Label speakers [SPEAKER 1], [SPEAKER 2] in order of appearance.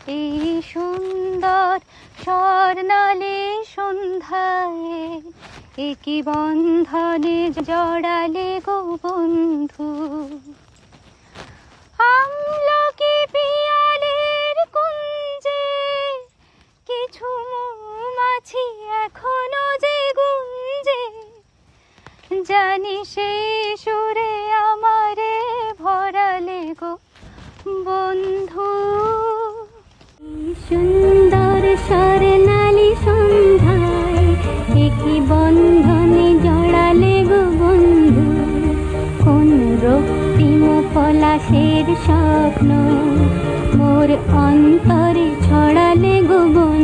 [SPEAKER 1] এই সুন্দর স্বর্ণালী সন্ধ্যায় একই বন্ধনে জড়ালে গো বন্ধু। আমলকি পিয়ালের কুঞ্জে কিছু মৌমাছি এখনো যে গুঞ্জে, জানি সেই সুরে আমারে ভরালে গো বন্ধু। সুন্দর স্বর্ণালী সন্ধ্যায় একই বন্ধনে জড়ালে গো বন্ধু। কোন রক্তিম পলাশের স্বপ্ন মোর অন্তরে ছড়ালে গো বন্ধু।